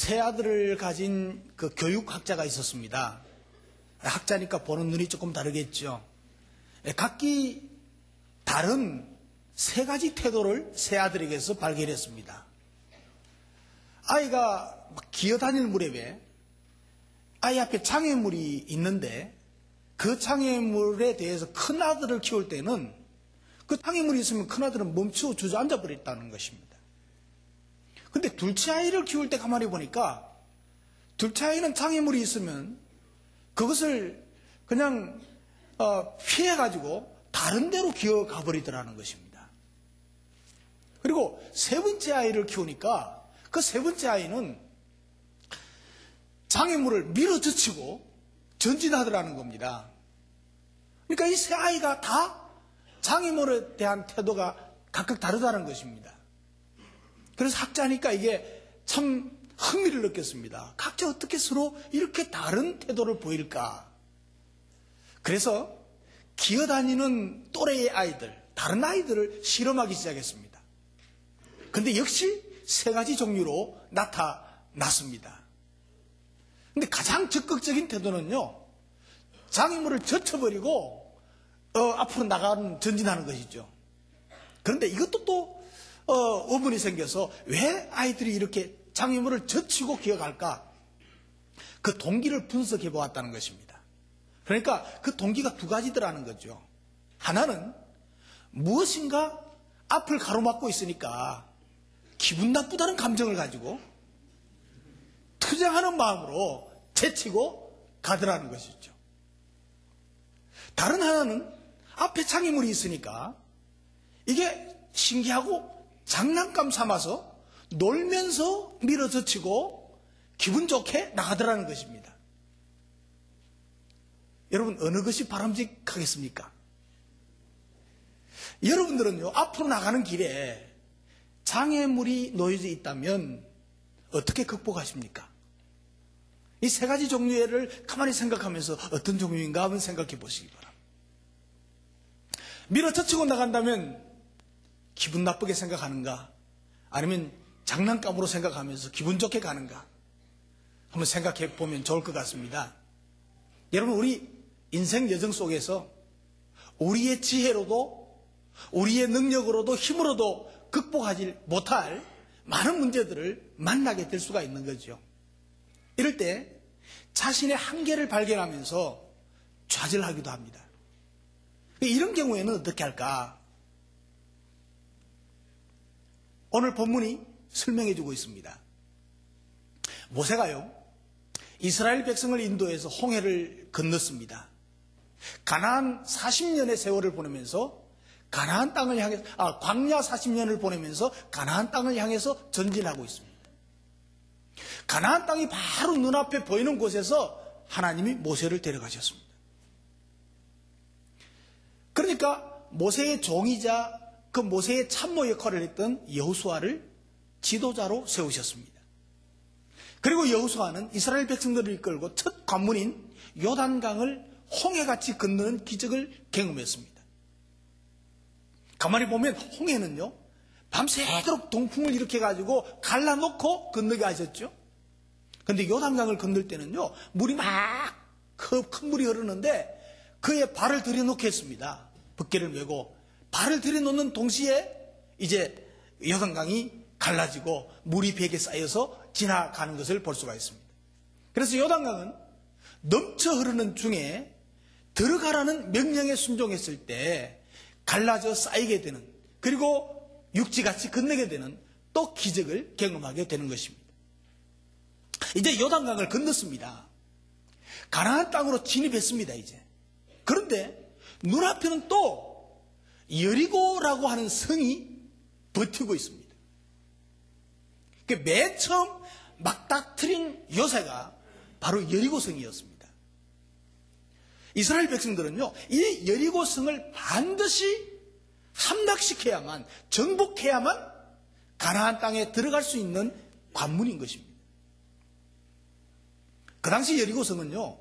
세 아들을 가진 그 교육학자가 있었습니다. 학자니까 보는 눈이 조금 다르겠죠. 각기 다른 세 가지 태도를 세 아들에게서 발견했습니다. 아이가 막 기어다닐 무렵에 아이 앞에 장애물이 있는데 그 장애물에 대해서 큰 아들을 키울 때는 그 장애물이 있으면 큰 아들은 멈추어 주저앉아 버렸다는 것입니다. 근데 둘째 아이를 키울 때 가만히 보니까 둘째 아이는 장애물이 있으면 그것을 그냥 피해가지고 다른 데로 기어가 버리더라는 것입니다. 그리고 세 번째 아이를 키우니까 그 세 번째 아이는 장애물을 밀어젖히고 전진하더라는 겁니다. 그러니까 이 세 아이가 다 장애물에 대한 태도가 각각 다르다는 것입니다. 그래서 학자니까 이게 참 흥미를 느꼈습니다. 각자 어떻게 서로 이렇게 다른 태도를 보일까? 그래서 기어다니는 또래의 아이들, 다른 아이들을 실험하기 시작했습니다. 근데 역시 세 가지 종류로 나타났습니다. 근데 가장 적극적인 태도는요, 장애물을 젖혀버리고 앞으로 나가는 전진하는 것이죠. 그런데 이것도 또 의문이 생겨서 왜 아이들이 이렇게 장애물을 젖히고 기어갈까? 그 동기를 분석해 보았다는 것입니다. 그러니까 그 동기가 두 가지더라는 거죠. 하나는 무엇인가 앞을 가로막고 있으니까 기분 나쁘다는 감정을 가지고 투쟁하는 마음으로 제치고 가더라는 것이죠. 다른 하나는 앞에 장애물이 있으니까 이게 신기하고 장난감 삼아서 놀면서 밀어젖히고 기분 좋게 나가더라는 것입니다. 여러분, 어느 것이 바람직하겠습니까? 여러분들은요, 앞으로 나가는 길에 장애물이 놓여져 있다면 어떻게 극복하십니까? 이 세 가지 종류를 가만히 생각하면서 어떤 종류인가 한번 생각해 보시기 바랍니다. 밀어젖히고 나간다면 기분 나쁘게 생각하는가? 아니면 장난감으로 생각하면서 기분 좋게 가는가? 한번 생각해 보면 좋을 것 같습니다. 여러분, 우리 인생 여정 속에서 우리의 지혜로도 우리의 능력으로도 힘으로도 극복하지 못할 많은 문제들을 만나게 될 수가 있는 거죠. 이럴 때 자신의 한계를 발견하면서 좌절하기도 합니다. 이런 경우에는 어떻게 할까? 오늘 본문이 설명해 주고 있습니다. 모세가요, 이스라엘 백성을 인도해서 홍해를 건넜습니다. 가나안 40년의 세월을 보내면서 가나안 땅을 향해서 광야 40년을 보내면서 가나안 땅을 향해서 전진하고 있습니다. 가나안 땅이 바로 눈앞에 보이는 곳에서 하나님이 모세를 데려가셨습니다. 그러니까 모세의 종이자 그 모세의 참모 역할을 했던 여호수아를 지도자로 세우셨습니다. 그리고 여호수아는 이스라엘 백성들을 이끌고 첫 관문인 요단강을 홍해같이 건너는 기적을 경험했습니다. 가만히 보면 홍해는요, 밤새도록 동풍을 일으켜가지고 갈라놓고 건너게 하셨죠. 그런데 요단강을 건널 때는요, 물이 막 큰 물이 흐르는데 그에 발을 들여놓게 했습니다. 벗개를 메고 발을 들여놓는 동시에 이제 요단강이 갈라지고 물이 벽에 쌓여서 지나가는 것을 볼 수가 있습니다. 그래서 요단강은 넘쳐 흐르는 중에 들어가라는 명령에 순종했을 때 갈라져 쌓이게 되는, 그리고 육지같이 건너게 되는 또 기적을 경험하게 되는 것입니다. 이제 요단강을 건넜습니다. 가나안 땅으로 진입했습니다. 이제. 그런데 눈앞에는 또 여리고라고 하는 성이 버티고 있습니다. 맨 처음 막다트린 요새가 바로 여리고성이었습니다. 이스라엘 백성들은요, 이 여리고성을 반드시 함락시켜야만, 정복해야만 가나안 땅에 들어갈 수 있는 관문인 것입니다. 그 당시 여리고성은요,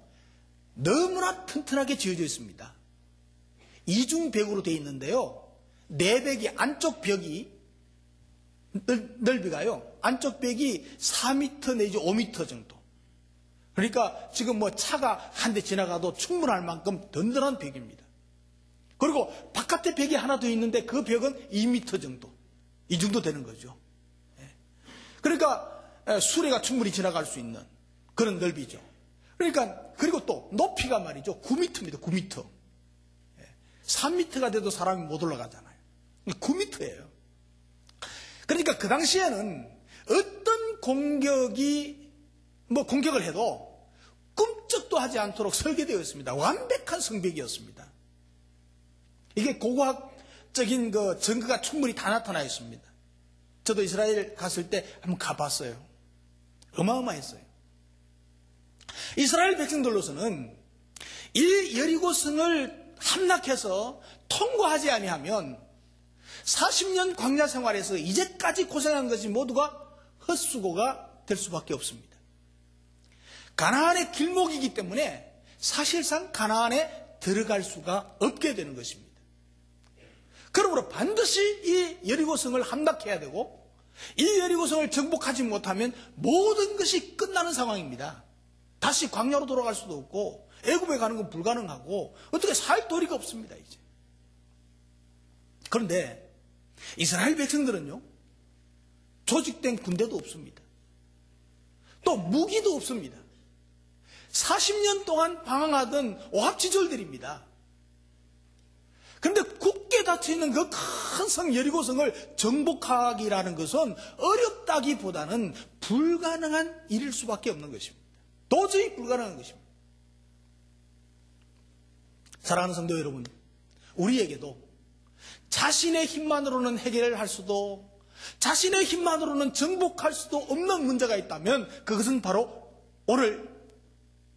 너무나 튼튼하게 지어져 있습니다. 이중벽으로 되어 있는데요, 내벽이, 안쪽 벽이 넓이가요 안쪽 벽이 4m 내지 5m 정도. 그러니까 지금 뭐 차가 한 대 지나가도 충분할 만큼 든든한 벽입니다. 그리고 바깥에 벽이 하나 더 있는데 그 벽은 2m 정도. 이 정도 되는 거죠. 그러니까 수레가 충분히 지나갈 수 있는 그런 넓이죠. 그러니까 그리고 또 높이가 말이죠. 9m입니다. 9m. 3m가 돼도 사람이 못 올라가잖아요. 9m예요. 그러니까 그 당시에는 어떤 공격을 해도 꿈쩍도 하지 않도록 설계되어 있습니다. 완벽한 성벽이었습니다. 이게 고고학적인 그 증거가 충분히 다 나타나 있습니다. 저도 이스라엘 갔을 때 한번 가봤어요. 어마어마했어요. 이스라엘 백성들로서는 이 여리고성을 함락해서 통과하지 아니하면 40년 광야 생활에서 이제까지 고생한 것이 모두가 헛수고가 될 수밖에 없습니다. 가나안의 길목이기 때문에 사실상 가나안에 들어갈 수가 없게 되는 것입니다. 그러므로 반드시 이 여리고성을 함락해야 되고 이 여리고성을 정복하지 못하면 모든 것이 끝나는 상황입니다. 다시 광야로 돌아갈 수도 없고 애굽에 가는 건 불가능하고 어떻게 살 도리가 없습니다. 이제. 그런데 이스라엘 백성들은요, 조직된 군대도 없습니다. 또 무기도 없습니다. 40년 동안 방황하던 오합지졸들입니다. 그런데 굳게 닫혀있는 그 큰 성 여리고성을 정복하기라는 것은 어렵다기보다는 불가능한 일일 수밖에 없는 것입니다. 도저히 불가능한 것입니다. 사랑하는 성도 여러분, 우리에게도 자신의 힘만으로는 해결할 수도 자신의 힘만으로는 정복할 수도 없는 문제가 있다면 그것은 바로 오늘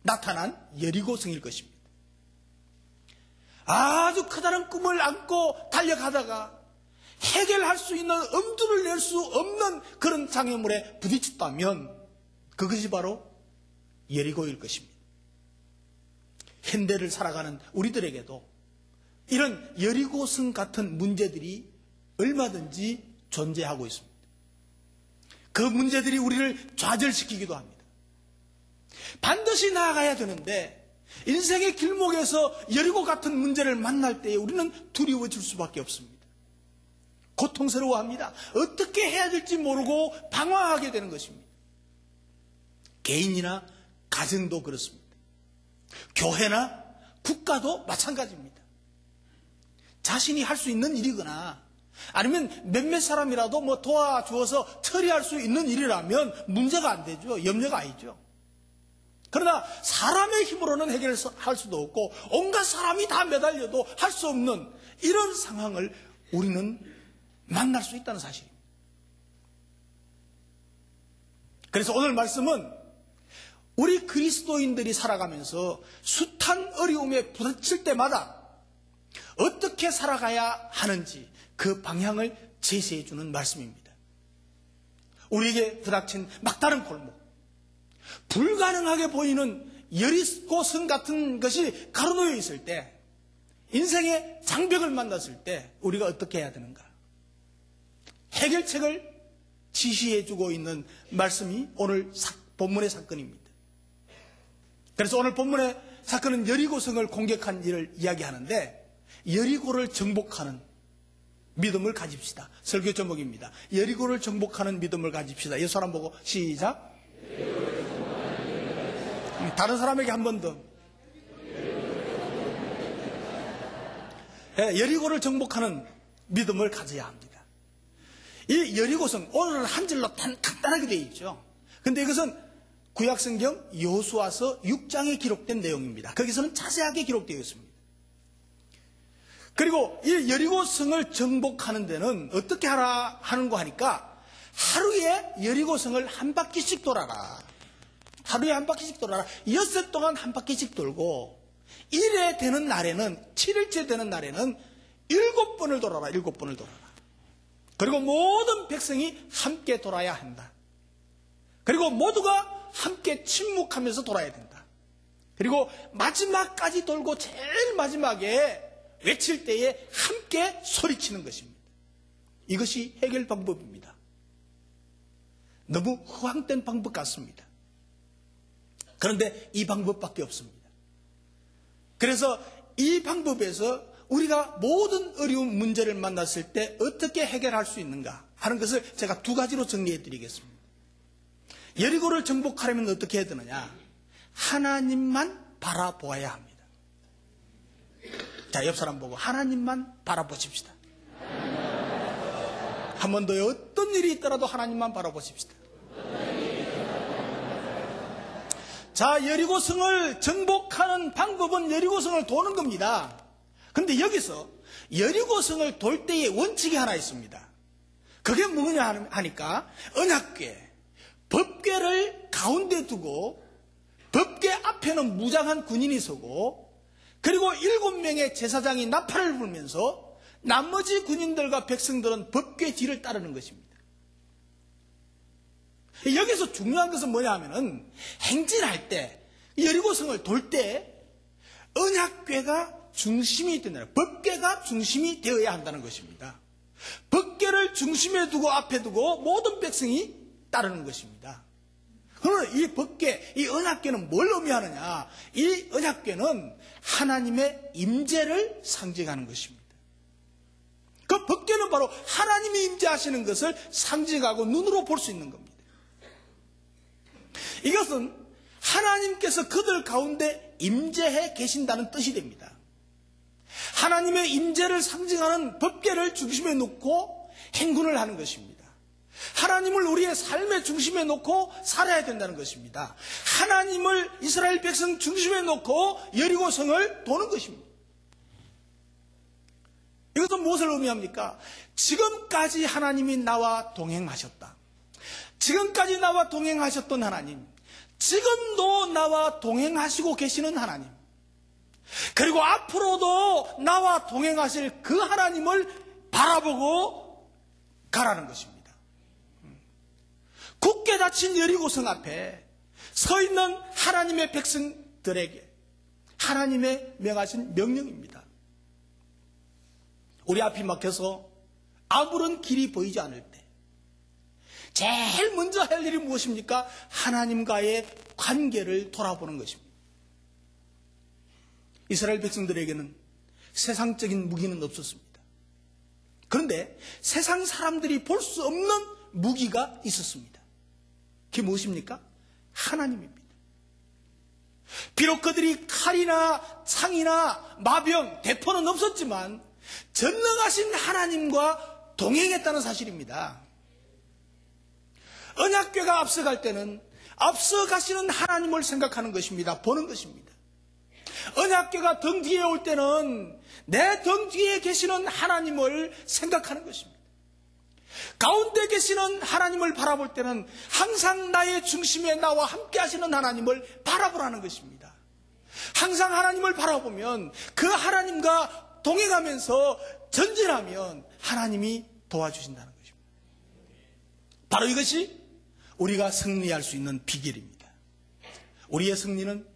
나타난 여리고성일 것입니다. 아주 크다는 꿈을 안고 달려가다가 해결할 수 있는 엄두를 낼 수 없는 그런 장애물에 부딪혔다면 그것이 바로 여리고일 것입니다. 현대를 살아가는 우리들에게도 이런 여리고성 같은 문제들이 얼마든지 존재하고 있습니다. 그 문제들이 우리를 좌절시키기도 합니다. 반드시 나아가야 되는데 인생의 길목에서 여리고 같은 문제를 만날 때에 우리는 두려워질 수밖에 없습니다. 고통스러워합니다. 어떻게 해야 될지 모르고 방황하게 되는 것입니다. 개인이나 가정도 그렇습니다. 교회나 국가도 마찬가지입니다. 자신이 할 수 있는 일이거나 아니면 몇몇 사람이라도 뭐 도와주어서 처리할 수 있는 일이라면 문제가 안 되죠. 염려가 아니죠. 그러나 사람의 힘으로는 해결할 수도 없고 온갖 사람이 다 매달려도 할 수 없는 이런 상황을 우리는 만날 수 있다는 사실입니다. 그래서 오늘 말씀은 우리 그리스도인들이 살아가면서 숱한 어려움에 부딪힐 때마다 어떻게 살아가야 하는지 그 방향을 제시해 주는 말씀입니다. 우리에게 부닥친 막다른 골목, 불가능하게 보이는 여리고성 같은 것이 가로놓여 있을 때, 인생의 장벽을 만났을 때 우리가 어떻게 해야 되는가? 해결책을 지시해 주고 있는 말씀이 오늘 본문의 사건입니다. 그래서 오늘 본문의 사건은 여리고성을 공격한 일을 이야기하는데 여리고를 정복하는 믿음을 가집시다. 설교 제목입니다. 여리고를 정복하는 믿음을 가집시다. 이 사람 보고 시작. 다른 사람에게 한 번 더. 여리고를 정복하는 믿음을 가져야 합니다. 이 여리고성, 오늘은 한 줄로 간단하게 되어 있죠. 근데 이것은 구약성경 여호수아서 6장에 기록된 내용입니다. 거기서는 자세하게 기록되어 있습니다. 그리고 이 여리고성을 정복하는 데는 어떻게 하는 거 하니까 하루에 여리고성을 한 바퀴씩 돌아라. 하루에 한 바퀴씩 돌아라. 엿새 동안 한 바퀴씩 돌고 1회 되는 날에는 7일째 되는 날에는 7번을 돌아라. 7번을 돌아라. 그리고 모든 백성이 함께 돌아야 한다. 그리고 모두가 함께 침묵하면서 돌아야 된다. 그리고 마지막까지 돌고 제일 마지막에 외칠 때에 함께 소리치는 것입니다. 이것이 해결 방법입니다. 너무 허황된 방법 같습니다. 그런데 이 방법밖에 없습니다. 그래서 이 방법에서 우리가 모든 어려운 문제를 만났을 때 어떻게 해결할 수 있는가 하는 것을 제가 두 가지로 정리해 드리겠습니다. 여리고를 정복하려면 어떻게 해야 되느냐? 하나님만 바라보아야 합니다. 자, 옆 사람 보고 하나님만 바라보십시다. 한 번 더 어떤 일이 있더라도 하나님만 바라보십시다. 자, 여리고성을 정복하는 방법은 여리고성을 도는 겁니다. 그런데 여기서 여리고성을 돌 때의 원칙이 하나 있습니다. 그게 뭐냐 하니까 언약궤, 법궤를 가운데 두고 법궤 앞에는 무장한 군인이 서고 그리고 7명의 제사장이 나팔을 불면서 나머지 군인들과 백성들은 법궤 뒤를 따르는 것입니다. 여기서 중요한 것은 뭐냐 하면은 행진할 때 여리고성을 돌 때 언약궤가 중심이 된다. 법궤가 중심이 되어야 한다는 것입니다. 법궤를 중심에 두고 앞에 두고 모든 백성이 따르는 것입니다. 그러면 이 법궤, 이 언약궤는 뭘 의미하느냐? 이 언약궤는 하나님의 임재를 상징하는 것입니다. 그 법궤는 바로 하나님이 임재하시는 것을 상징하고 눈으로 볼 수 있는 겁니다. 이것은 하나님께서 그들 가운데 임재해 계신다는 뜻이 됩니다. 하나님의 임재를 상징하는 법궤를 중심에 놓고 행군을 하는 것입니다. 하나님을 우리의 삶의 중심에 놓고 살아야 된다는 것입니다. 하나님을 이스라엘 백성 중심에 놓고 여리고성을 도는 것입니다. 이것은 무엇을 의미합니까? 지금까지 하나님이 나와 동행하셨다. 지금까지 나와 동행하셨던 하나님, 지금도 나와 동행하시고 계시는 하나님, 그리고 앞으로도 나와 동행하실 그 하나님을 바라보고 가라는 것입니다. 굳게 닫힌 여리고성 앞에 서 있는 하나님의 백성들에게 하나님의 명하신 명령입니다. 우리 앞이 막혀서 아무런 길이 보이지 않을 때 제일 먼저 할 일이 무엇입니까? 하나님과의 관계를 돌아보는 것입니다. 이스라엘 백성들에게는 세상적인 무기는 없었습니다. 그런데 세상 사람들이 볼 수 없는 무기가 있었습니다. 그게 무엇입니까? 하나님입니다. 비록 그들이 칼이나 창이나 마병, 대포는 없었지만 전능하신 하나님과 동행했다는 사실입니다. 언약궤가 앞서갈 때는 앞서가시는 하나님을 생각하는 것입니다. 보는 것입니다. 언약궤가 등 뒤에 올 때는 내 등 뒤에 계시는 하나님을 생각하는 것입니다. 가운데 계시는 하나님을 바라볼 때는 항상 나의 중심에 나와 함께 하시는 하나님을 바라보라는 것입니다. 항상 하나님을 바라보면 그 하나님과 동행하면서 전진하면 하나님이 도와주신다는 것입니다. 바로 이것이 우리가 승리할 수 있는 비결입니다. 우리의 승리는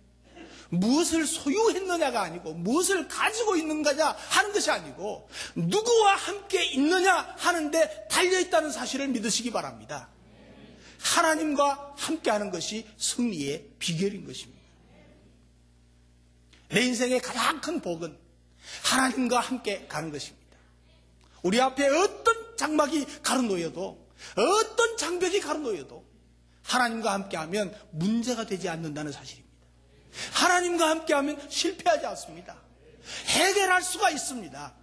무엇을 소유했느냐가 아니고 무엇을 가지고 있는가냐 하는 것이 아니고 누구와 함께 있느냐 하는데 달려있다는 사실을 믿으시기 바랍니다. 하나님과 함께하는 것이 승리의 비결인 것입니다. 내 인생의 가장 큰 복은 하나님과 함께 가는 것입니다. 우리 앞에 어떤 장막이 가로놓여도 어떤 장벽이 가로놓여도 하나님과 함께하면 문제가 되지 않는다는 사실입니다. 하나님과 함께하면 실패하지 않습니다. 해결할 수가 있습니다.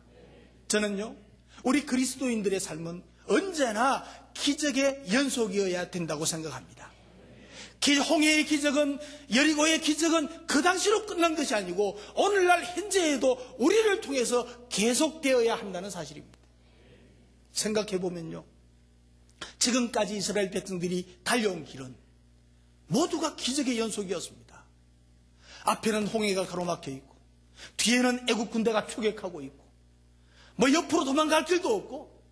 저는요, 우리 그리스도인들의 삶은 언제나 기적의 연속이어야 된다고 생각합니다. 홍해의 기적은, 여리고의 기적은 그 당시로 끝난 것이 아니고 오늘날 현재에도 우리를 통해서 계속되어야 한다는 사실입니다. 생각해보면요, 지금까지 이스라엘 백성들이 달려온 길은 모두가 기적의 연속이었습니다. 앞에는 홍해가 가로막혀 있고 뒤에는 애국 군대가 표격하고 있고 옆으로 도망갈 길도 없고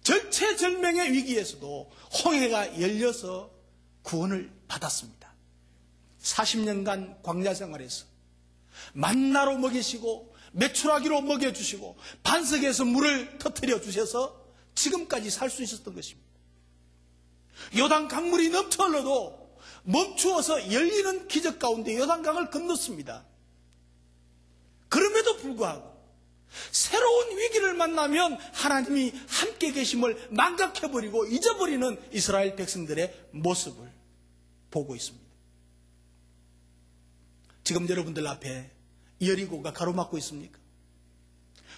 절체절명의 위기에서도 홍해가 열려서 구원을 받았습니다. 40년간 광야 생활에서 만나로 먹이시고 메추라기로 먹여주시고 반석에서 물을 터뜨려 주셔서 지금까지 살 수 있었던 것입니다. 요단 강물이 넘쳐 흘러도 멈추어서 열리는 기적 가운데 요단강을 건넜습니다. 그럼에도 불구하고 새로운 위기를 만나면 하나님이 함께 계심을 망각해버리고 잊어버리는 이스라엘 백성들의 모습을 보고 있습니다. 지금 여러분들 앞에 여리고가 가로막고 있습니까?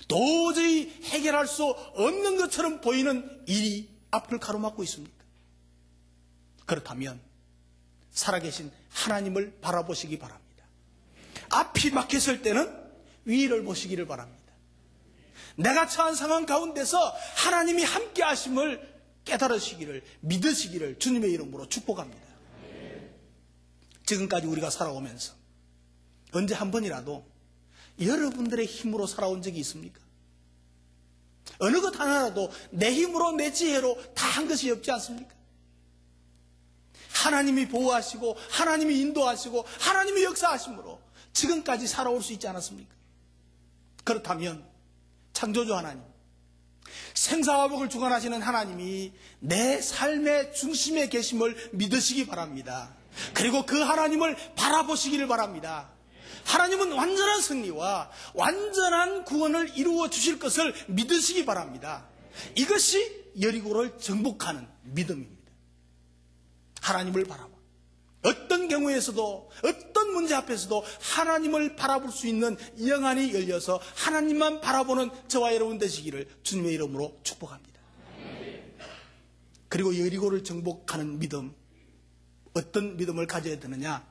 도저히 해결할 수 없는 것처럼 보이는 일이 앞을 가로막고 있습니까? 그렇다면 살아계신 하나님을 바라보시기 바랍니다. 앞이 막혔을 때는 위를 보시기를 바랍니다. 내가 처한 상황 가운데서 하나님이 함께 하심을 깨달으시기를, 믿으시기를 주님의 이름으로 축복합니다. 지금까지 우리가 살아오면서 언제 한 번이라도 여러분들의 힘으로 살아온 적이 있습니까? 어느 것 하나라도 내 힘으로 내 지혜로 다 한 것이 없지 않습니까? 하나님이 보호하시고 하나님이 인도하시고 하나님이 역사하심으로 지금까지 살아올 수 있지 않았습니까? 그렇다면 창조주 하나님, 생사와 복을 주관하시는 하나님이 내 삶의 중심에 계심을 믿으시기 바랍니다. 그리고 그 하나님을 바라보시기를 바랍니다. 하나님은 완전한 승리와 완전한 구원을 이루어 주실 것을 믿으시기 바랍니다. 이것이 여리고를 정복하는 믿음입니다. 하나님을 바라봐. 어떤 경우에서도 어떤 문제 앞에서도 하나님을 바라볼 수 있는 영안이 열려서 하나님만 바라보는 저와 여러분 되시기를 주님의 이름으로 축복합니다. 그리고 여리고를 정복하는 믿음, 어떤 믿음을 가져야 되느냐?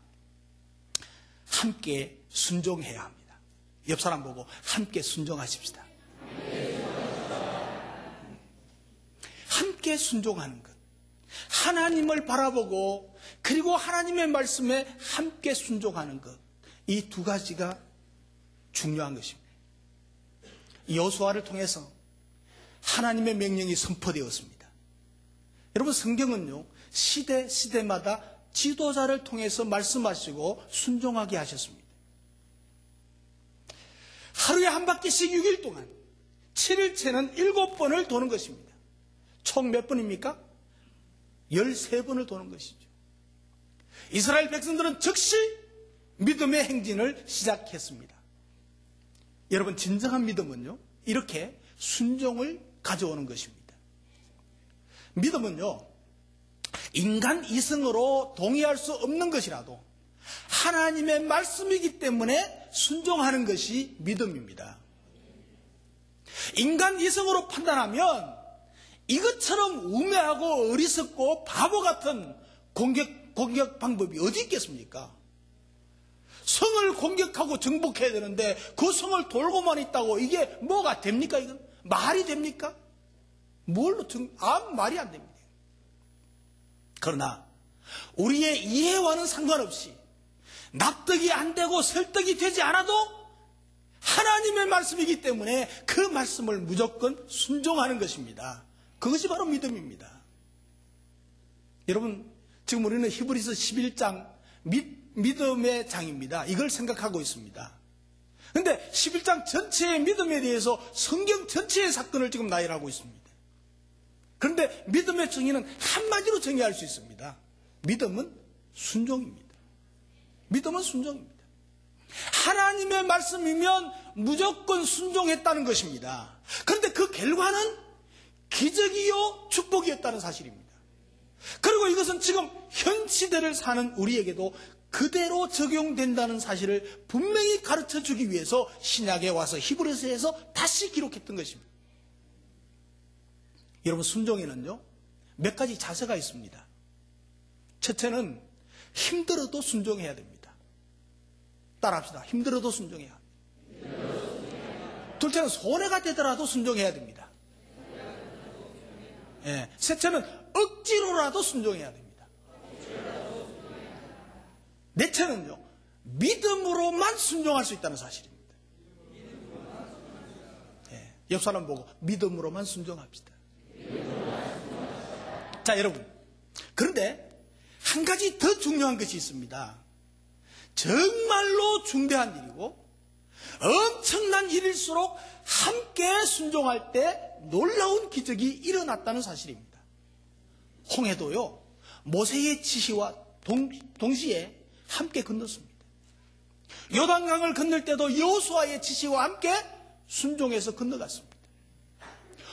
함께 순종해야 합니다. 옆 사람 보고 함께 순종하십시다. 함께 순종하는 것, 하나님을 바라보고 그리고 하나님의 말씀에 함께 순종하는 것, 이 두 가지가 중요한 것입니다. 여호수아를 통해서 하나님의 명령이 선포되었습니다. 여러분, 성경은요 시대마다 지도자를 통해서 말씀하시고 순종하게 하셨습니다. 하루에 한 바퀴씩 6일 동안 7일째는 7번을 도는 것입니다. 총 몇 번입니까? 13번을 도는 것이죠. 이스라엘 백성들은 즉시 믿음의 행진을 시작했습니다. 여러분, 진정한 믿음은요 이렇게 순종을 가져오는 것입니다. 믿음은요 인간 이성으로 동의할 수 없는 것이라도 하나님의 말씀이기 때문에 순종하는 것이 믿음입니다. 인간 이성으로 판단하면 이것처럼 우매하고 어리석고 바보 같은 공격 방법이 어디 있겠습니까? 성을 공격하고 정복해야 되는데 그 성을 돌고만 있다고 이게 뭐가 됩니까? 이건 말이 됩니까? 아무 말이 안 됩니다. 그러나 우리의 이해와는 상관없이 납득이 안 되고 설득이 되지 않아도 하나님의 말씀이기 때문에 그 말씀을 무조건 순종하는 것입니다. 그것이 바로 믿음입니다. 여러분, 지금 우리는 히브리서 11장 믿음의 장입니다. 이걸 생각하고 있습니다. 그런데 11장 전체의 믿음에 대해서 성경 전체의 사건을 지금 나열하고 있습니다. 그런데 믿음의 정의는 한마디로 정의할 수 있습니다. 믿음은 순종입니다. 믿음은 순종입니다. 하나님의 말씀이면 무조건 순종했다는 것입니다. 그런데 그 결과는 기적이요 축복이었다는 사실입니다. 그리고 이것은 지금 현 시대를 사는 우리에게도 그대로 적용된다는 사실을 분명히 가르쳐 주기 위해서 신약에 와서 히브리서에서 다시 기록했던 것입니다. 여러분, 순종에는요 몇 가지 자세가 있습니다. 첫째는 힘들어도 순종해야 됩니다. 따라합시다. 힘들어도 순종해야 합니다. 둘째는 손해가 되더라도 순종해야 됩니다. 셋째는 억지로라도 순종해야 됩니다. 넷째는요 믿음으로만 순종할 수 있다는 사실입니다. 옆 사람 보고 믿음으로만 순종합시다. 자, 여러분, 그런데 한 가지 더 중요한 것이 있습니다. 정말로 중대한 일이고 엄청난 일일수록 함께 순종할 때 놀라운 기적이 일어났다는 사실입니다. 홍해도요 모세의 지시와 동시에 함께 건넜습니다. 요단강을 건널 때도 여호수아의 지시와 함께 순종해서 건너갔습니다.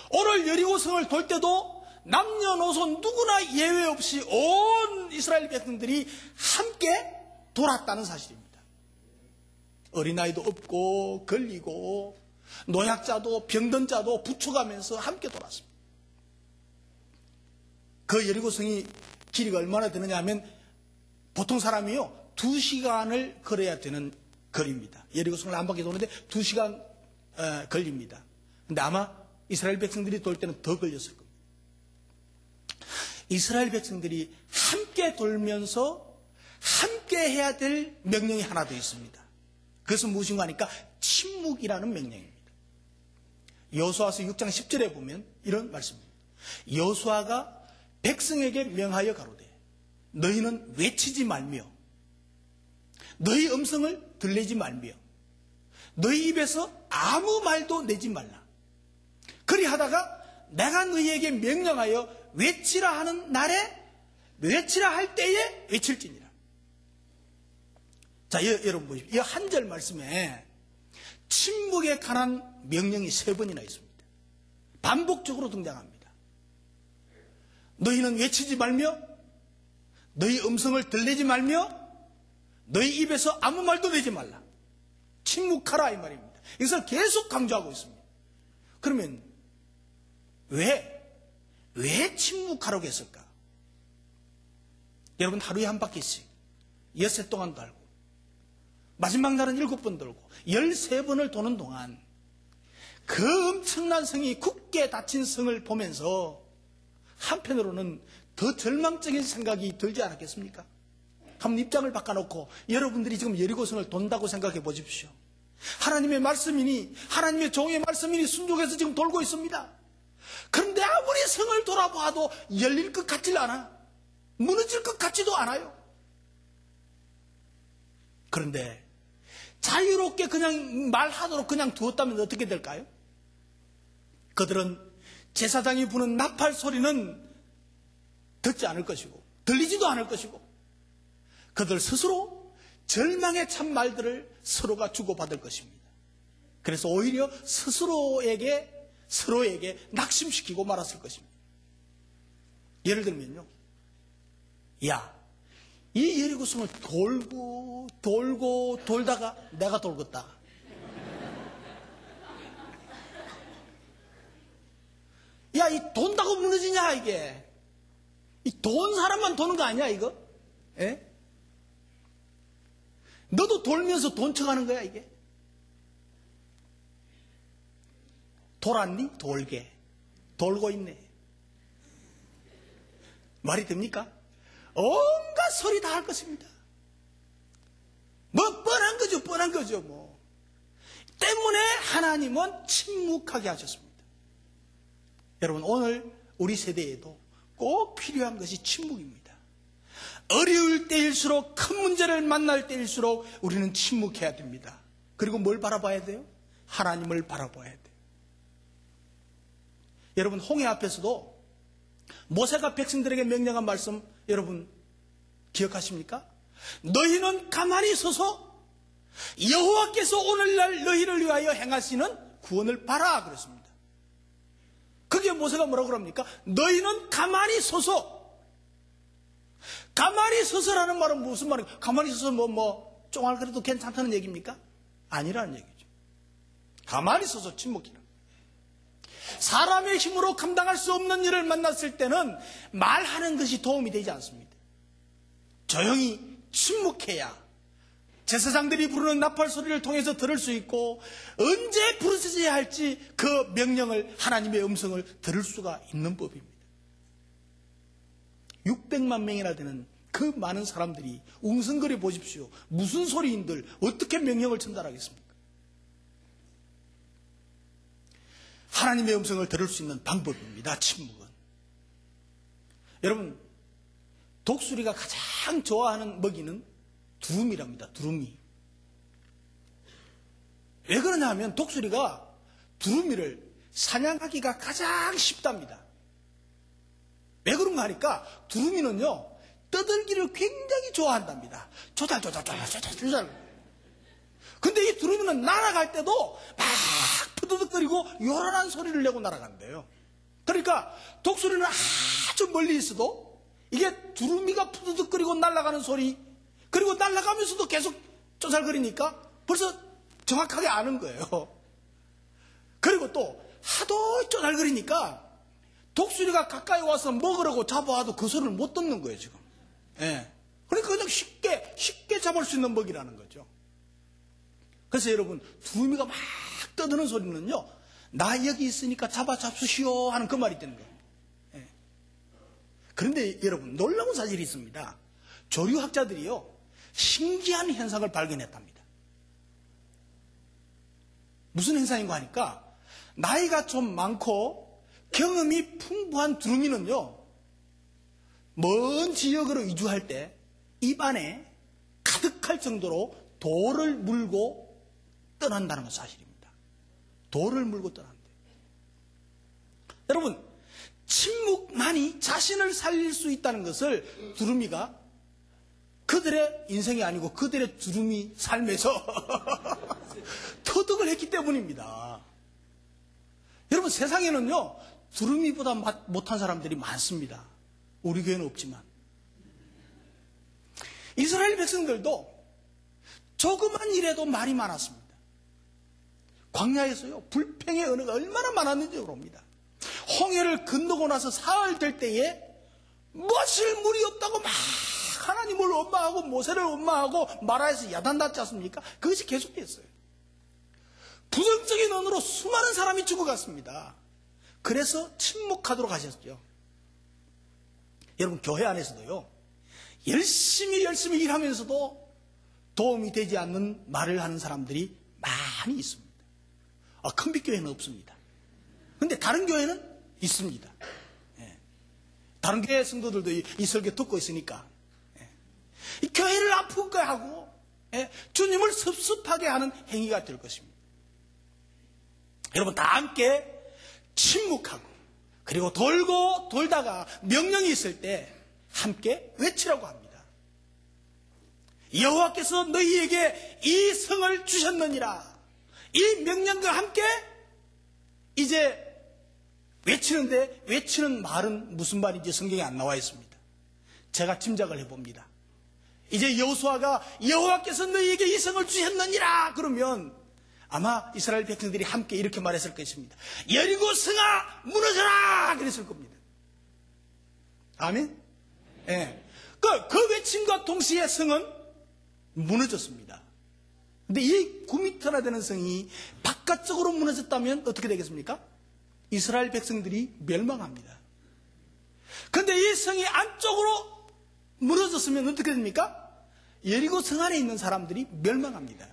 오늘 여리고성을 돌 때도 남녀노소 누구나 예외 없이 온 이스라엘 백성들이 함께 돌았다는 사실입니다. 어린아이도 없고 걸리고 노약자도 병든 자도 붙여가면서 함께 돌았습니다. 그 여리고성이 길이가 얼마나 되느냐 하면 보통 사람이요 2시간을 걸어야 되는 거리입니다. 여리고성을 한 바퀴 도는데 2시간 걸립니다. 근데 아마 이스라엘 백성들이 돌 때는 더 걸렸을 겁니다. 이스라엘 백성들이 함께 돌면서 함께 해야 될 명령이 하나 더 있습니다. 그것은 무엇인가 하니까 침묵이라는 명령입니다. 여호수아서 6장 10절에 보면 이런 말씀입니다. 여호수아가 백성에게 명하여 가로되 너희는 외치지 말며 너희 음성을 들리지 말며 너희 입에서 아무 말도 내지 말라. 그리하다가 내가 너희에게 명령하여 외치라 하는 날에 외치라 할 때에 외칠지니라. 자, 여러분 보십시오. 이 한 절 말씀에 침묵에 관한 명령이 3번이나 있습니다. 반복적으로 등장합니다. 너희는 외치지 말며 너희 음성을 들리지 말며 너희 입에서 아무 말도 내지 말라. 침묵하라 이 말입니다. 이것을 계속 강조하고 있습니다. 그러면 왜 침묵하라고 했을까? 여러분 하루에 한 바퀴씩 엿새 동안 돌고 마지막 날은 7번 돌고 13번을 도는 동안 그 엄청난 성이 굳게 닫힌 성을 보면서 한편으로는 더 절망적인 생각이 들지 않았겠습니까? 한번 입장을 바꿔놓고 여러분들이 지금 여리고성을 돈다고 생각해 보십시오. 하나님의 말씀이니 하나님의 종의 말씀이니 순종해서 지금 돌고 있습니다. 그런데 아무리 성을 돌아봐도 열릴 것 같질 않아. 무너질 것 같지도 않아요. 그런데 자유롭게 그냥 말하도록 그냥 두었다면 어떻게 될까요? 그들은 제사장이 부는 나팔 소리는 듣지 않을 것이고 들리지도 않을 것이고 그들 스스로 절망의 참 말들을 서로가 주고받을 것입니다. 그래서 오히려 서로에게 낙심시키고 말았을 것입니다. 예를 들면요. 야, 이 여리고성을 돌고 돌다가 내가 돌겠다. 야, 이 돈다고 무너지냐 이게. 이 돈 사람만 도는 거 아니야 이거? 예? 너도 돌면서 돈 쳐가는 거야 이게. 돌았니? 돌게. 돌고 있네. 말이 됩니까? 온갖 소리 다 할 것입니다. 뭐 뻔한 거죠 뭐. 때문에 하나님은 침묵하게 하셨습니다. 여러분 오늘 우리 세대에도 꼭 필요한 것이 침묵입니다. 어려울 때일수록 큰 문제를 만날 때일수록 우리는 침묵해야 됩니다. 그리고 뭘 바라봐야 돼요? 하나님을 바라봐야 돼요. 여러분 홍해 앞에서도 모세가 백성들에게 명령한 말씀 여러분 기억하십니까? 너희는 가만히 서서 여호와께서 오늘날 너희를 위하여 행하시는 구원을 봐라 그랬습니다. 그게 모세가 뭐라고 그럽니까? 너희는 가만히 서서. 가만히 서서라는 말은 무슨 말입니까? 가만히 서서 쫑알 그래도 괜찮다는 얘기입니까? 아니라는 얘기죠. 가만히 서서 침묵해라. 사람의 힘으로 감당할 수 없는 일을 만났을 때는 말하는 것이 도움이 되지 않습니다. 조용히 침묵해야 제사장들이 부르는 나팔 소리를 통해서 들을 수 있고 언제 부르짖어야 할지 그 명령을 하나님의 음성을 들을 수가 있는 법입니다. 600만 명이나 되는 그 많은 사람들이 웅성거려 보십시오. 무슨 소리인들 어떻게 명령을 전달하겠습니까? 하나님의 음성을 들을 수 있는 방법입니다. 침묵은. 여러분 독수리가 가장 좋아하는 먹이는 두루미랍니다. 두루미. 왜 그러냐 하면 독수리가 두루미를 사냥하기가 가장 쉽답니다. 왜 그런가 하니까 두루미는요 떠들기를 굉장히 좋아한답니다. 조달. 근데 이 두루미는 날아갈 때도 막 푸드득거리고 요란한 소리를 내고 날아간대요. 그러니까 독수리는 아주 멀리 있어도 이게 두루미가 푸드득거리고 날아가는 소리, 그리고 날아가면서도 계속 쪼잘거리니까 벌써 정확하게 아는 거예요. 그리고 또 하도 쪼잘거리니까 독수리가 가까이 와서 먹으라고 잡아와도 그 소리를 못 듣는 거예요, 지금. 예. 그러니까 그냥 쉽게 잡을 수 있는 먹이라는 거죠. 그래서 여러분, 두루미가 막 떠드는 소리는요, 나 여기 있으니까 잡수시오 하는 그 말이 되는 거예요. 예. 그런데 여러분, 놀라운 사실이 있습니다. 조류학자들이요, 신기한 현상을 발견했답니다. 무슨 현상인가 하니까, 나이가 좀 많고 경험이 풍부한 두루미는요, 먼 지역으로 이주할 때 입안에 가득할 정도로 돌을 물고 떠난다는 건 사실입니다. 돌을 물고 떠난대요. 여러분, 침묵만이 자신을 살릴 수 있다는 것을 두루미가 그들의 인생이 아니고 그들의 두루미 삶에서 터득을 했기 때문입니다. 여러분, 세상에는요, 두루미보다 못한 사람들이 많습니다. 우리 교회는 없지만. 이스라엘 백성들도 조그만 일에도 말이 많았습니다. 광야에서요, 불평의 언어가 얼마나 많았는지 모릅니다. 홍해를 건너고 나서 사흘 될 때에 마실 물이 없다고 막 하나님을 원망하고 모세를 원망하고 마라에서 야단났지 않습니까? 그것이 계속됐어요. 부정적인 언어로 수많은 사람이 죽어갔습니다. 그래서 침묵하도록 하셨죠. 여러분, 교회 안에서도요, 열심히 일하면서도 도움이 되지 않는 말을 하는 사람들이 많이 있습니다. 큰빛교회는 없습니다. 근데 다른 교회는 있습니다. 예. 다른 교회 성도들도 이 설교 듣고 있으니까, 예. 이 교회를 아프게 하고, 예. 주님을 섭섭하게 하는 행위가 될 것입니다. 여러분, 다 함께 침묵하고, 그리고 돌고 돌다가 명령이 있을 때 함께 외치라고 합니다. 여호와께서 너희에게 이 성을 주셨느니라. 이 명령과 함께 이제 외치는데, 외치는 말은 무슨 말인지 성경에 안 나와 있습니다. 제가 짐작을 해봅니다. 이제 여호수아가 여호와께서 너희에게 이 성을 주셨느니라 그러면 아마 이스라엘 백성들이 함께 이렇게 말했을 것입니다. 여리고 성아 무너져라 그랬을 겁니다. 아멘? 예. 그 외침과 동시에 성은 무너졌습니다. 근데 이 9m나 되는 성이 바깥쪽으로 무너졌다면 어떻게 되겠습니까? 이스라엘 백성들이 멸망합니다. 근데 이 성이 안쪽으로 무너졌으면 어떻게 됩니까? 여리고 성 안에 있는 사람들이 멸망합니다.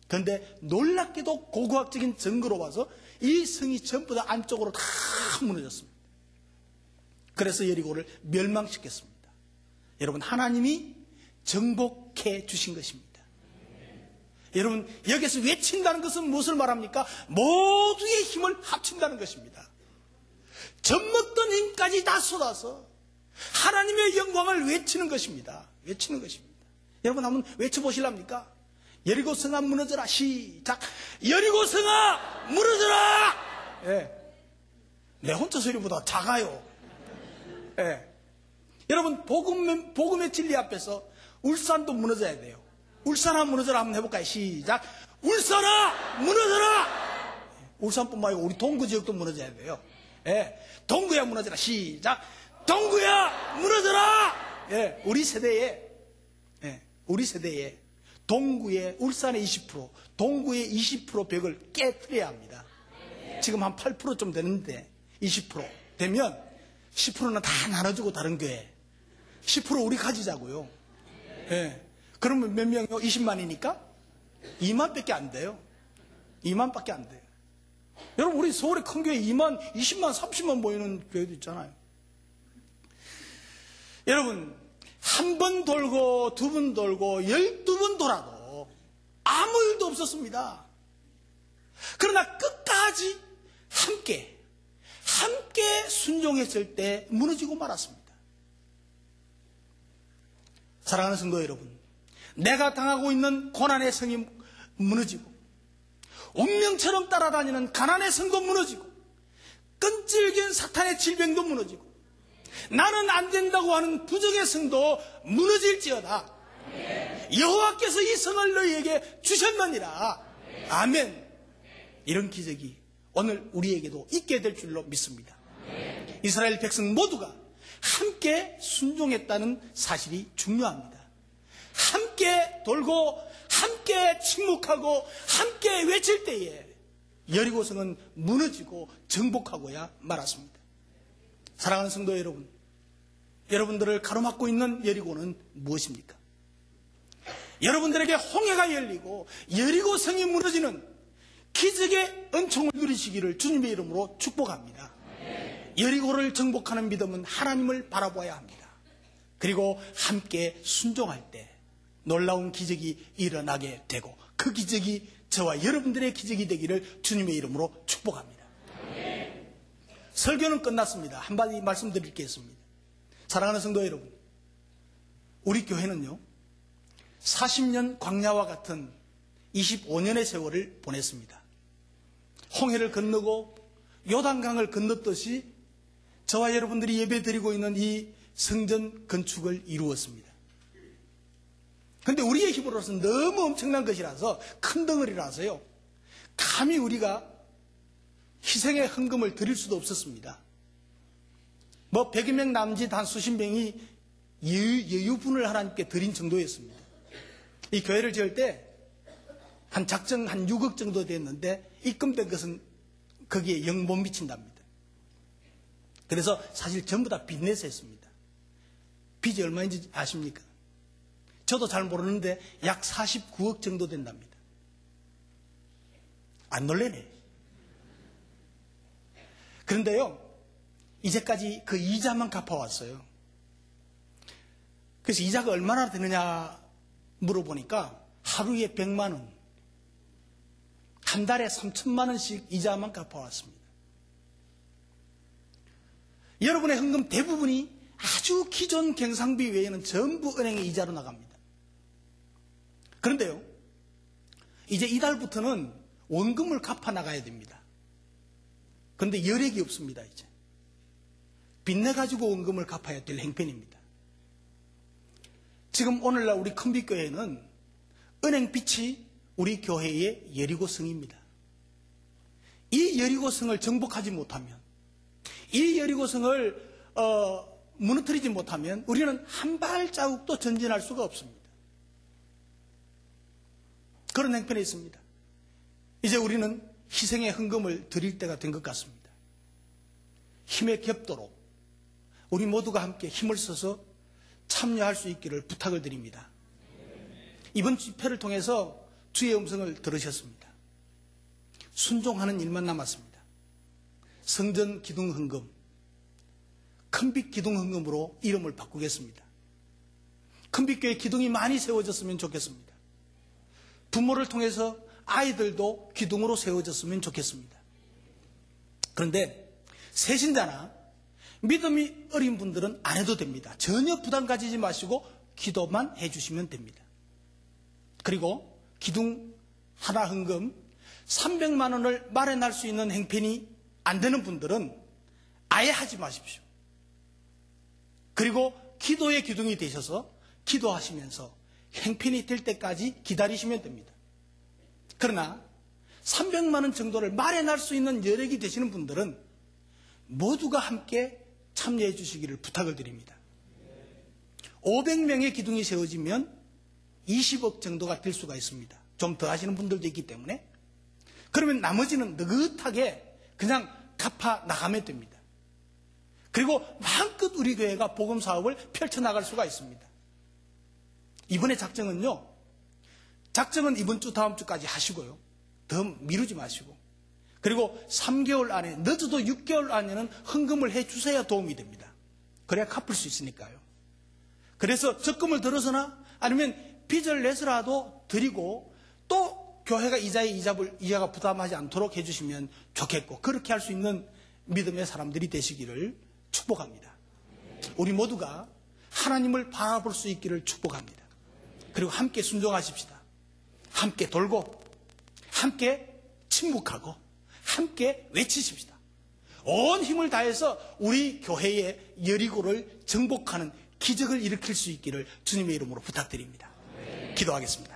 그런데 놀랍게도 고고학적인 증거로 봐서 이 성이 전부 다 안쪽으로 다 무너졌습니다. 그래서 여리고를 멸망시켰습니다. 여러분, 하나님이 정복해 주신 것입니다. 여러분, 여기서 외친다는 것은 무엇을 말합니까? 모두의 힘을 합친다는 것입니다. 젖먹던 힘까지 다 쏟아서 하나님의 영광을 외치는 것입니다. 외치는 것입니다. 여러분, 한번 외쳐보실랍니까? 여리고 성아 무너져라. 시작. 여리고 성아 무너져라. 예. 내 혼자 소리보다 작아요. 예. 여러분, 복음의 진리 앞에서 울산도 무너져야 돼요. 울산아 무너져라 한번 해볼까요? 시작. 울산아 무너져라. 울산뿐만 아니고 우리 동구 지역도 무너져야 돼요. 예. 동구야 무너져라. 시작. 동구야 무너져라. 예. 우리 세대에 동구의, 울산의 20%, 동구의 20% 벽을 깨트려야 합니다. 지금 한 8% 좀 되는데 20% 되면 10%는 다 나눠주고 다른 교회 10% 우리 가지자고요. 예. 그러면 몇 명이요? 20만이니까 2만밖에 안 돼요. 2만밖에 안 돼요. 여러분, 우리 서울의 큰 교회 2만, 20만, 30만 모이는 교회도 있잖아요. 여러분, 한 번 돌고 두 번 돌고 12번 돌아도 아무 일도 없었습니다. 그러나 끝까지 함께 순종했을 때 무너지고 말았습니다. 사랑하는 성도 여러분, 내가 당하고 있는 고난의 성이 무너지고 운명처럼 따라다니는 가난의 성도 무너지고 끈질긴 사탄의 질병도 무너지고 나는 안 된다고 하는 부정의 성도 무너질지어다. 여호와께서 이 성을 너희에게 주셨느니라. 아멘. 이런 기적이 오늘 우리에게도 있게 될 줄로 믿습니다. 이스라엘 백성 모두가 함께 순종했다는 사실이 중요합니다. 함께 돌고 함께 침묵하고 함께 외칠 때에 여리고성은 무너지고 정복하고야 말았습니다. 사랑하는 성도 여러분, 여러분들을 가로막고 있는 여리고는 무엇입니까? 여러분들에게 홍해가 열리고 여리고성이 무너지는 기적의 은총을 누리시기를 주님의 이름으로 축복합니다. 여리고를 정복하는 믿음은 하나님을 바라보아야 합니다. 그리고 함께 순종할 때 놀라운 기적이 일어나게 되고 그 기적이 저와 여러분들의 기적이 되기를 주님의 이름으로 축복합니다. 설교는 끝났습니다. 한마디 말씀드리겠습니다. 사랑하는 성도 여러분, 우리 교회는요 40년 광야와 같은 25년의 세월을 보냈습니다. 홍해를 건너고 요단강을 건넜듯이 저와 여러분들이 예배드리고 있는 이 성전 건축을 이루었습니다. 그런데 우리의 힘으로서는 너무 엄청난 것이라서 큰 덩어리라서요 감히 우리가 희생의 헌금을 드릴 수도 없었습니다. 100여 명 남짓 한 수십 명이 여유분을 하나님께 드린 정도였습니다. 이 교회를 지을 때 한 작정 한 6억 정도 됐는데 입금된 것은 거기에 영 못 미친답니다. 그래서 사실 전부 다 빚내서 했습니다. 빚이 얼마인지 아십니까? 저도 잘 모르는데 약 49억 정도 된답니다. 안 놀래네. 그런데요 이제까지 그 이자만 갚아왔어요. 그래서 이자가 얼마나 되느냐 물어보니까 하루에 100만 원, 한 달에 3천만 원씩 이자만 갚아왔습니다. 여러분의 헌금 대부분이 아주 기존 경상비 외에는 전부 은행의 이자로 나갑니다. 그런데요 이제 이달부터는 원금을 갚아 나가야 됩니다. 그런데 여력이 없습니다. 이제 빚내가지고 원금을 갚아야 될 형편입니다. 지금 오늘날 우리 큰빛교회는 은행 빚이 우리 교회의 여리고성입니다. 이 여리고성을 정복하지 못하면, 이 여리고성을 무너뜨리지 못하면 우리는 한 발자국도 전진할 수가 없습니다. 그런 형편에 있습니다. 이제 우리는 희생의 헌금을 드릴 때가 된 것 같습니다. 힘에 겹도록 우리 모두가 함께 힘을 써서 참여할 수 있기를 부탁을 드립니다. 이번 집회를 통해서 주의 음성을 들으셨습니다. 순종하는 일만 남았습니다. 성전 기둥 헌금, 큰빛 기둥 헌금으로 이름을 바꾸겠습니다. 큰빛교회 기둥이 많이 세워졌으면 좋겠습니다. 부모를 통해서 아이들도 기둥으로 세워졌으면 좋겠습니다. 그런데 세신자나 믿음이 어린 분들은 안 해도 됩니다. 전혀 부담 가지지 마시고 기도만 해주시면 됩니다. 그리고 기둥 하나 헌금 300만 원을 마련할 수 있는 형편이 안 되는 분들은 아예 하지 마십시오. 그리고 기도의 기둥이 되셔서 기도하시면서 형편이 될 때까지 기다리시면 됩니다. 그러나 300만 원 정도를 마련할 수 있는 여력이 되시는 분들은 모두가 함께 참여해 주시기를 부탁을 드립니다. 500명의 기둥이 세워지면 20억 정도가 될 수가 있습니다. 좀 더 하시는 분들도 있기 때문에. 그러면 나머지는 느긋하게 그냥 갚아 나가면 됩니다. 그리고 마음껏 우리 교회가 복음 사업을 펼쳐나갈 수가 있습니다. 이번에 작정은요, 작정은 이번 주 다음 주까지 하시고요. 더 미루지 마시고. 그리고 3개월 안에, 늦어도 6개월 안에는 헌금을 해주셔야 도움이 됩니다. 그래야 갚을 수 있으니까요. 그래서 적금을 들어서나 아니면 빚을 내서라도 드리고 또 교회가 이자가 부담하지 않도록 해주시면 좋겠고, 그렇게 할 수 있는 믿음의 사람들이 되시기를 축복합니다. 우리 모두가 하나님을 바라볼 수 있기를 축복합니다. 그리고 함께 순종하십시다. 함께 돌고 함께 침묵하고 함께 외치십시다. 온 힘을 다해서 우리 교회의 여리고를 정복하는 기적을 일으킬 수 있기를 주님의 이름으로 부탁드립니다. 기도하겠습니다.